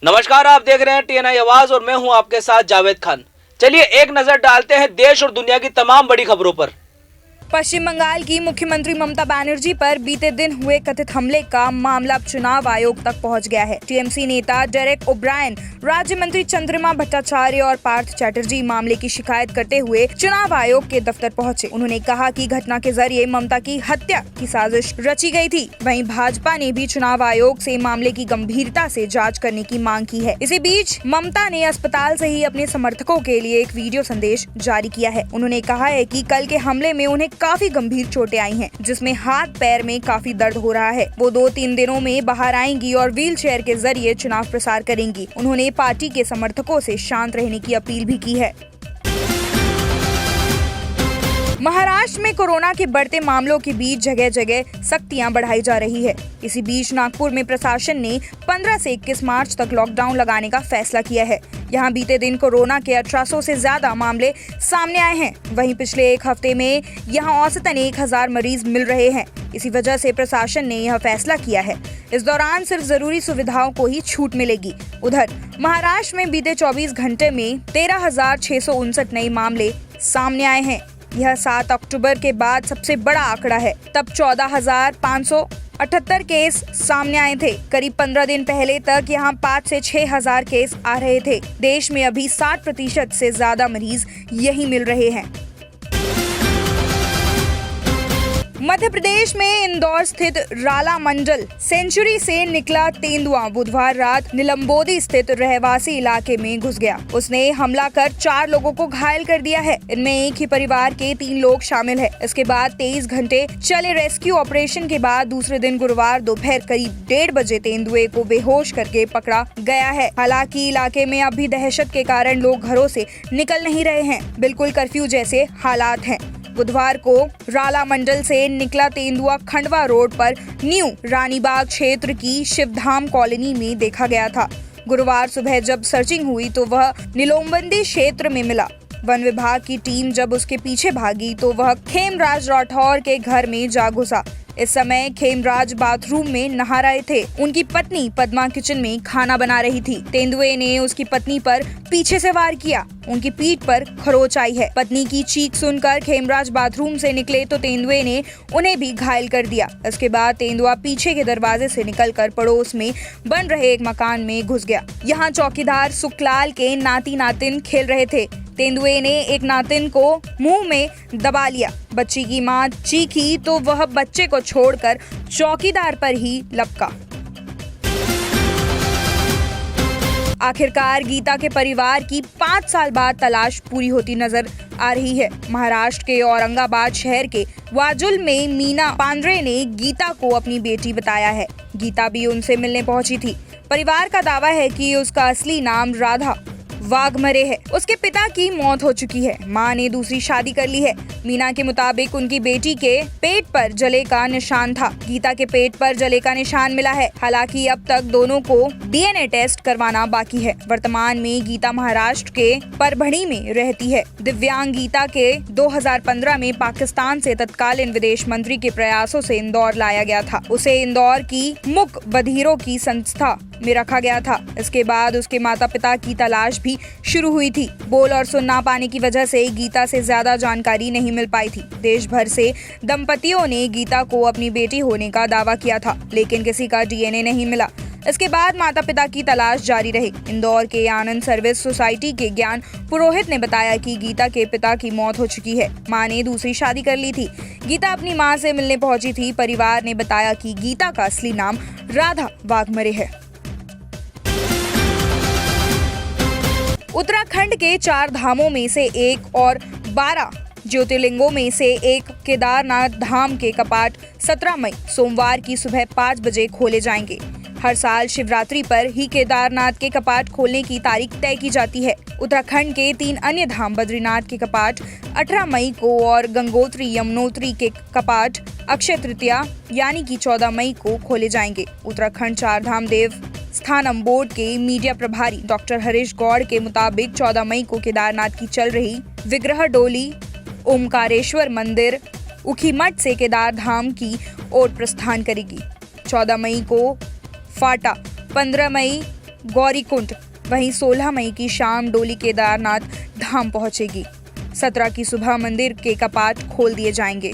नमस्कार, आप देख रहे हैं टीएनआई आवाज और मैं हूं आपके साथ जावेद खान। चलिए एक नजर डालते हैं देश और दुनिया की तमाम बड़ी खबरों पर। पश्चिम बंगाल की मुख्यमंत्री ममता बनर्जी पर बीते दिन हुए कथित हमले का मामला अब चुनाव आयोग तक पहुंच गया है। टीएमसी नेता डेरेक ओब्रायन, राज्य मंत्री चंद्रिमा भट्टाचार्य और पार्थ चैटर्जी मामले की शिकायत करते हुए चुनाव आयोग के दफ्तर पहुंचे। उन्होंने कहा कि घटना के जरिए ममता की हत्या की साजिश रची गई थी। वहीं भाजपा ने भी चुनाव आयोग से मामले की गंभीरता से जाँच करने की मांग की है। इसी बीच ममता ने अस्पताल से ही अपने समर्थकों के लिए एक वीडियो संदेश जारी किया है। उन्होंने कहा है कि कल के हमले में उन्हें काफी गंभीर चोटें आई हैं, जिसमें हाथ पैर में काफी दर्द हो रहा है। वो 2-3 दिनों में बाहर आएंगी और व्हील चेयर के जरिए चुनाव प्रचार करेंगी। उन्होंने पार्टी के समर्थकों से शांत रहने की अपील भी की है। महाराष्ट्र में कोरोना के बढ़ते मामलों के बीच जगह जगह सख्तियां बढ़ाई जा रही है। इसी बीच नागपुर में प्रशासन ने 15 से 21 मार्च तक लॉकडाउन लगाने का फैसला किया है। यहां बीते दिन कोरोना के 1800 से ज्यादा मामले सामने आए हैं। वहीं पिछले एक हफ्ते में यहां औसतन 1000 मरीज मिल रहे हैं। इसी वजह से प्रशासन ने यह फैसला किया है। इस दौरान सिर्फ जरूरी सुविधाओं को ही छूट मिलेगी। उधर महाराष्ट्र में बीते 24 घंटे में 13,659 नए मामले सामने आए हैं। यह 7 अक्टूबर के बाद सबसे बड़ा आंकड़ा है। तब 14,578 केस सामने आए थे। करीब 15 दिन पहले तक यहां 5 से 6,000 केस आ रहे थे। देश में अभी 60% से ज्यादा मरीज यही मिल रहे हैं। मध्य प्रदेश में इंदौर स्थित राला मंडल सेंचुरी से निकला तेंदुआ बुधवार रात निलंबोदी स्थित रहवासी इलाके में घुस गया। उसने हमला कर 4 लोगों को घायल कर दिया है। इनमें एक ही परिवार के 3 लोग शामिल है। इसके बाद 23 घंटे चले रेस्क्यू ऑपरेशन के बाद दूसरे दिन गुरुवार दोपहर करीब 1:30 बजे तेंदुए को बेहोश करके पकड़ा गया है। हालांकि इलाके में अब भी दहशत के कारण लोग घरों से निकल नहीं रहे हैं। बिल्कुल कर्फ्यू जैसे हालात हैं। बुधवार को राला मंडल से निकला तेंदुआ खंडवा रोड पर न्यू रानीबाग क्षेत्र की शिवधाम कॉलोनी में देखा गया था। गुरुवार सुबह जब सर्चिंग हुई तो वह निलंबोदी क्षेत्र में मिला। वन विभाग की टीम जब उसके पीछे भागी तो वह खेमराज राठौर के घर में जा घुसा। इस समय खेमराज बाथरूम में नहा रहे थे। उनकी पत्नी पद्मा किचन में खाना बना रही थी। तेंदुए ने उसकी पत्नी पर पीछे से वार किया। उनकी पीठ पर खरोच आई है। पत्नी की चीख सुनकर खेमराज बाथरूम से निकले तो तेंदुए ने उन्हें भी घायल कर दिया। इसके बाद तेंदुआ पीछे के दरवाजे से निकलकर पड़ोस में बन रहे एक मकान में घुस गया। यहाँ चौकीदार सुखलाल के नाती नातिन खेल रहे थे। तेंदुए ने एक नातिन को मुंह में दबा लिया। बच्ची की मां चीखी तो वह बच्चे को छोड़कर चौकीदार पर ही लपका। आखिरकार गीता के परिवार की 5 साल बाद तलाश पूरी होती नजर आ रही है। महाराष्ट्र के औरंगाबाद शहर के वाजुल में मीना पांड्रे ने गीता को अपनी बेटी बताया है। गीता भी उनसे मिलने पहुंची थी। परिवार का दावा है कि उसका असली नाम राधा वाघमरे है। उसके पिता की मौत हो चुकी है। मां ने दूसरी शादी कर ली है। मीना के मुताबिक उनकी बेटी के पेट पर जले का निशान था। गीता के पेट पर जले का निशान मिला है। हालांकि अब तक दोनों को डीएनए टेस्ट करवाना बाकी है। वर्तमान में गीता महाराष्ट्र के परभणी में रहती है। दिव्यांग गीता के 2015 में पाकिस्तान से तत्कालीन विदेश मंत्री के प्रयासों से इंदौर लाया गया था। उसे इंदौर की मूक बधिरों की संस्था में रखा गया था। इसके बाद उसके माता पिता की तलाश भी शुरू हुई थी। बोल और सुन ना पाने की वजह से गीता से ज्यादा जानकारी नहीं मिल पाई थी। देश भर से दंपतियों ने गीता को अपनी बेटी होने का दावा किया था, लेकिन किसी का डीएनए नहीं मिला। इसके बाद माता पिता की तलाश जारी रही। इंदौर के आनंद सर्विस सोसाइटी के ज्ञान पुरोहित ने बताया कि गीता के पिता की मौत हो चुकी है। मां ने दूसरी शादी कर ली थी। गीता अपनी मां से मिलने पहुंची थी। परिवार ने बताया कि गीता का असली नाम राधा वाघमरे है। उत्तराखंड के 4 धामों में से एक और 12 ज्योतिर्लिंगों में से एक केदारनाथ धाम के कपाट 17 मई सोमवार की सुबह 5 बजे खोले जाएंगे। हर साल शिवरात्रि पर ही केदारनाथ के कपाट खोलने की तारीख तय की जाती है। उत्तराखंड के 3 अन्य धाम बद्रीनाथ के कपाट 18 मई को और गंगोत्री यमुनोत्री के कपाट अक्षय तृतीया यानी कि 14 मई को खोले जाएंगे। उत्तराखंड 4 धाम देव स्थानम बोर्ड के मीडिया प्रभारी डॉक्टर हरीश गौड़ के मुताबिक 14 मई को केदारनाथ की चल रही विग्रह डोली ओमकारेश्वर मंदिर उखीमठ से केदार धाम की ओर प्रस्थान करेगी। 14 मई को फाटा, 15 मई गौरीकुंड। वहीं 16 मई की शाम डोली केदारनाथ धाम पहुंचेगी। 17 की सुबह मंदिर के कपाट खोल दिए जाएंगे।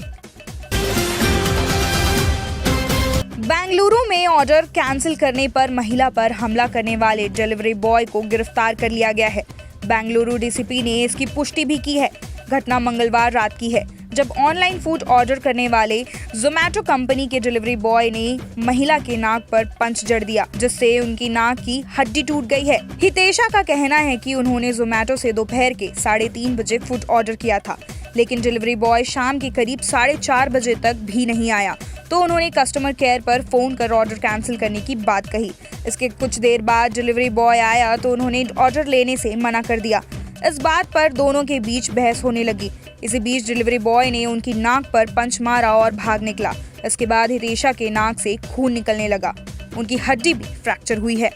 बेंगलुरु में ऑर्डर कैंसिल करने पर महिला पर हमला करने वाले डिलीवरी बॉय को गिरफ्तार कर लिया गया है। बेंगलुरु डीसीपी ने इसकी पुष्टि भी की है। घटना मंगलवार रात की है, जब ऑनलाइन फूड ऑर्डर करने वाले जोमैटो कंपनी के डिलीवरी बॉय ने महिला के नाक पर पंच जड़ दिया, जिससे उनकी नाक की हड्डी टूट गई है। हितेशा का कहना है कि उन्होंने जोमैटो से दोपहर के 3:30 बजे फूड ऑर्डर किया था, लेकिन डिलीवरी बॉय शाम के करीब 4:30 बजे तक भी नहीं आया, तो उन्होंने कस्टमर केयर पर फोन कर ऑर्डर कैंसिल करने की बात कही। इसके कुछ देर बाद डिलीवरी बॉय आया तो उन्होंने ऑर्डर लेने से मना कर दिया। इस बात पर दोनों के बीच बहस होने लगी। इसी बीच डिलीवरी बॉय ने उनकी नाक पर पंच मारा और भाग निकला। इसके बाद हितेशा के नाक से खून निकलने लगा। उनकी हड्डी भी फ्रैक्चर हुई है।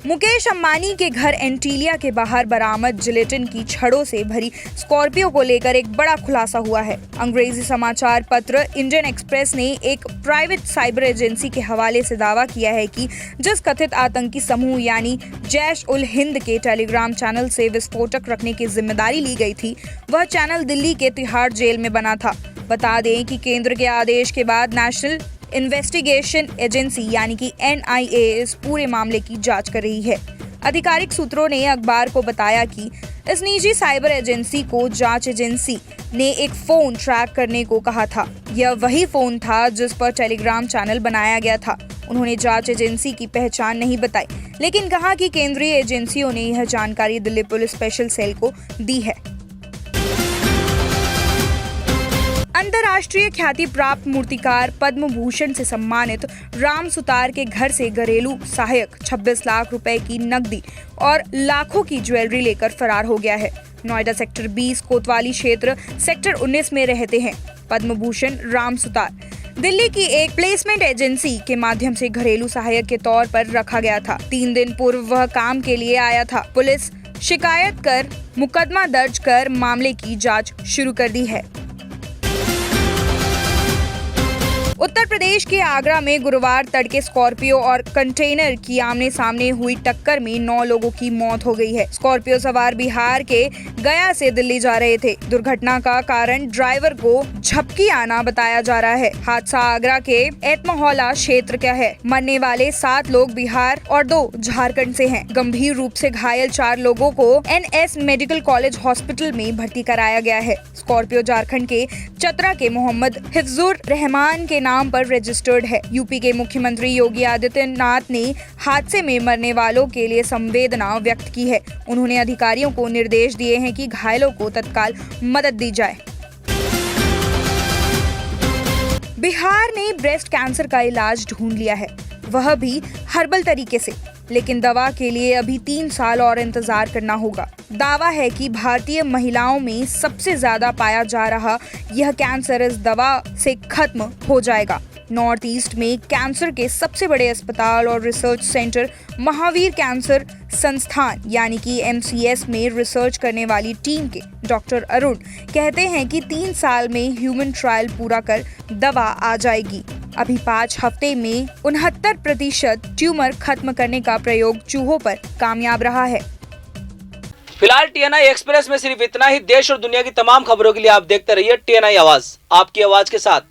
मुकेश अंबानी के घर एंटीलिया के बाहर बरामद जिलेटिन की छड़ों से भरी स्कॉर्पियो को लेकर एक बड़ा खुलासा हुआ है। अंग्रेजी समाचार पत्र इंडियन एक्सप्रेस ने एक प्राइवेट साइबर एजेंसी के हवाले से दावा किया है कि जिस कथित आतंकी समूह यानी जैश उल हिंद के टेलीग्राम चैनल से विस्फोटक रखने की जिम्मेदारी ली गई थी, वह चैनल दिल्ली के तिहाड़ जेल में बना था। बता दें कि केंद्र के आदेश के बाद नेशनल इन्वेस्टिगेशन एजेंसी यानी कि NIA इस पूरे मामले की जांच कर रही है। आधिकारिक सूत्रों ने अखबार को बताया कि इस निजी साइबर एजेंसी को जांच एजेंसी ने एक फोन ट्रैक करने को कहा था। यह वही फोन था जिस पर टेलीग्राम चैनल बनाया गया था। उन्होंने जांच एजेंसी की पहचान नहीं बताई, लेकिन कहा कि केंद्रीय एजेंसियों ने यह जानकारी दिल्ली पुलिस स्पेशल सेल को दी है। अंतर्राष्ट्रीय ख्याति प्राप्त मूर्तिकार पद्म भूषण से सम्मानित राम सुतार के घर से घरेलू सहायक 26 लाख रुपए की नकदी और लाखों की ज्वेलरी लेकर फरार हो गया है। नोएडा सेक्टर 20 कोतवाली क्षेत्र सेक्टर 19 में रहते हैं पद्म भूषण राम सुतार। दिल्ली की एक प्लेसमेंट एजेंसी के माध्यम से घरेलू सहायक के तौर पर रखा गया था। 3 दिन पूर्व वह काम के लिए आया था। पुलिस शिकायत कर मुकदमा दर्ज कर मामले की जाँच शुरू कर दी है। उत्तर प्रदेश के आगरा में गुरुवार तड़के स्कॉर्पियो और कंटेनर की आमने सामने हुई टक्कर में 9 लोगों की मौत हो गई है। स्कॉर्पियो सवार बिहार के गया से दिल्ली जा रहे थे। दुर्घटना का कारण ड्राइवर को झपकी आना बताया जा रहा है। हादसा आगरा के एतमहौला क्षेत्र का है। मरने वाले 7 लोग बिहार और 2 झारखंड से हैं। गंभीर रूप से घायल 4 लोगों को NS मेडिकल कॉलेज हॉस्पिटल में भर्ती कराया गया है। स्कॉर्पियो झारखंड के चतरा के मोहम्मद हिफ्जुर रहमान के नाम पर रजिस्टर्ड है। यूपी के मुख्यमंत्री योगी आदित्यनाथ ने हादसे में मरने वालों के लिए संवेदना व्यक्त की है। उन्होंने अधिकारियों को निर्देश दिए हैं कि घायलों को तत्काल मदद दी जाए। बिहार ने ब्रेस्ट कैंसर का इलाज ढूंढ लिया है, वह भी हर्बल तरीके से, लेकिन दवा के लिए अभी 3 साल और इंतजार करना होगा। दावा है कि भारतीय महिलाओं में सबसे ज्यादा पाया जा रहा यह कैंसर इस दवा से खत्म हो जाएगा। नॉर्थ ईस्ट में कैंसर के सबसे बड़े अस्पताल और रिसर्च सेंटर महावीर कैंसर संस्थान यानी कि MCS में रिसर्च करने वाली टीम के डॉक्टर अरुण कहते हैं कि 3 साल में ह्यूमन ट्रायल पूरा कर दवा आ जाएगी। अभी 5 हफ्ते में 69% ट्यूमर खत्म करने का प्रयोग चूहों पर कामयाब रहा है। फिलहाल TNI एक्सप्रेस में सिर्फ इतना ही। देश और दुनिया की तमाम खबरों के लिए आप देखते रहिए TNI आवाज, आपकी आवाज के साथ।